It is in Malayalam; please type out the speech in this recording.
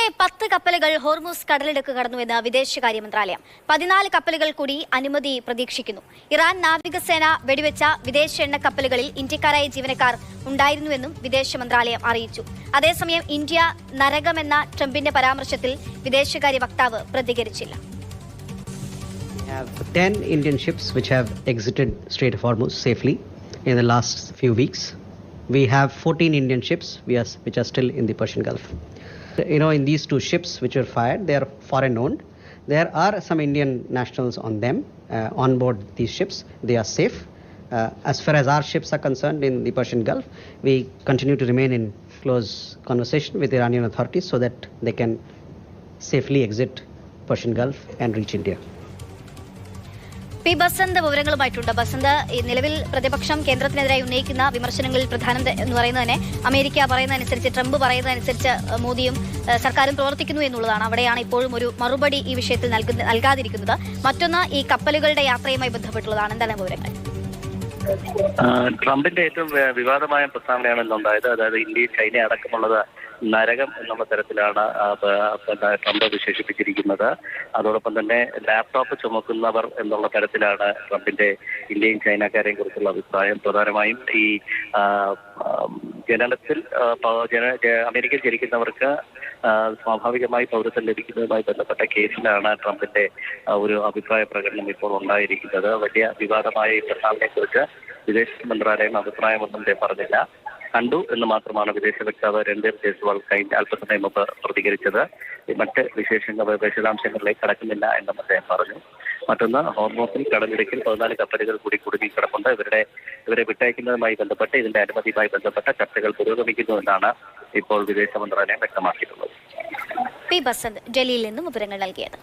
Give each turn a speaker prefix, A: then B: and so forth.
A: ഇന്നലെ 10 കപ്പലുകൾ ഹോർമുസ് കടലിടുക്ക് കടന്നുവെന്ന് വിദേശകാര്യ മന്ത്രാലയം. 14 കപ്പലുകൾ കൂടി അനുമതി പ്രതീക്ഷിക്കുന്നു. ഇറാൻ നാവികസേന വെടിവെച്ച വിദേശ എണ്ണ കപ്പലുകളിൽ ഇന്ത്യക്കാരായ ജീവനക്കാർ ഉണ്ടായിരുന്നുവെന്നും വിദേശ മന്ത്രാലയം അറിയിച്ചു. അതേസമയം ഇന്ത്യ നരകമെന്ന ട്രംപിന്റെ പരാമർശത്തിൽ വിദേശകാര്യ വക്താവ് പ്രതികരിച്ചില്ല.
B: We have 10 Indian ships which have exited Strait of Hormuz safely in the last few weeks. We have 14 Indian ships which are still in the Persian Gulf. In these two ships which were fired, they are foreign owned. There are some Indian nationals on them, on board these ships. They are safe. As far as our ships are concerned in the Persian Gulf, we continue to remain in close conversation with the Iranian authorities so that they can safely exit Persian Gulf and reach India.
A: P Basanth വിവരങ്ങളുമായിട്ടുണ്ട്. ബസന്ത്, നിലവിൽ പ്രതിപക്ഷം കേന്ദ്രത്തിനെതിരായി ഉന്നയിക്കുന്ന വിമർശനങ്ങളിൽ പ്രധാനം എന്ന് പറയുന്നത് തന്നെ അമേരിക്ക പറയുന്നതനുസരിച്ച്, ട്രംപ് പറയുന്നതനുസരിച്ച് മോദിയും സർക്കാരും പ്രവർത്തിക്കുന്നു എന്നുള്ളതാണ്. അവിടെയാണ് ഇപ്പോഴും ഒരു മറുപടി ഈ വിഷയത്തിൽ നൽകാതിരിക്കുന്നത്. മറ്റൊന്ന് ഈ കപ്പലുകളുടെ യാത്രയുമായി ബന്ധപ്പെട്ടുള്ളതാണ്. എന്താണ് വിവരങ്ങൾ?
C: ട്രംപിന്റെ ഏറ്റവും വിവാദമായ പ്രസ്താവനയാണ് ഇന്നുണ്ടായത്. അതായത് ഇന്ത്യ, ചൈന അടക്കമുള്ളത് നരകം എന്നുള്ള തരത്തിലാണ് ട്രംപ് വിശേഷിപ്പിച്ചിരിക്കുന്നത്. അതോടൊപ്പം തന്നെ ലാപ്ടോപ്പ് ചുമക്കുന്നവർ എന്നുള്ള തരത്തിലാണ് ട്രംപിന്റെ ഇന്ത്യയും ചൈനക്കാരെയും കുറിച്ചുള്ള അഭിപ്രായം. പ്രധാനമായും ഈ ജനനത്തിൽ അമേരിക്കയിൽ ജനിക്കുന്നവർക്ക് സ്വാഭാവികമായി പൗരത്വം ലഭിക്കുന്നതുമായി ബന്ധപ്പെട്ട കേസിലാണ് ട്രംപിന്റെ ഒരു അഭിപ്രായ പ്രകടനം ഇപ്പോൾ ഉണ്ടായിരിക്കുന്നത്. വലിയ വിവാദമായ ഈ പ്രസ്താവനയെക്കുറിച്ച് വിദേശ മന്ത്രാലയം അഭിപ്രായമൊന്നും പറഞ്ഞില്ല. കണ്ടു എന്ന് മാത്രമാണ് വിദേശ വക്താവ് രൺധീർ ജയ്സ്വാൾ കഴിഞ്ഞ അല്പസമയം മുമ്പ് പ്രതികരിച്ചത്. മറ്റ് വിശദാംശങ്ങളിലേക്ക് കടക്കുന്നില്ല എന്നും അദ്ദേഹം പറഞ്ഞു. മറ്റൊന്ന്, ഹോർമൂസിൽ കടലിടുക്കിൽ 14 കപ്പലുകൾ കൂടി കുടുങ്ങിക്കിടപ്പുണ്ട്. ഇവരെ വിട്ടയക്കുന്നതുമായി ബന്ധപ്പെട്ട് ഇതിന്റെ അനുമതിയുമായി ബന്ധപ്പെട്ട ചർച്ചകൾ പുരോഗമിക്കുന്നുവെന്നാണ് ഇപ്പോൾ വിദേശ മന്ത്രാലയം വ്യക്തമാക്കിയിട്ടുള്ളത്.
A: പി ബസന്ത് ഡൽഹിയിൽ നിന്നും വിവരങ്ങൾ നൽകിയത്.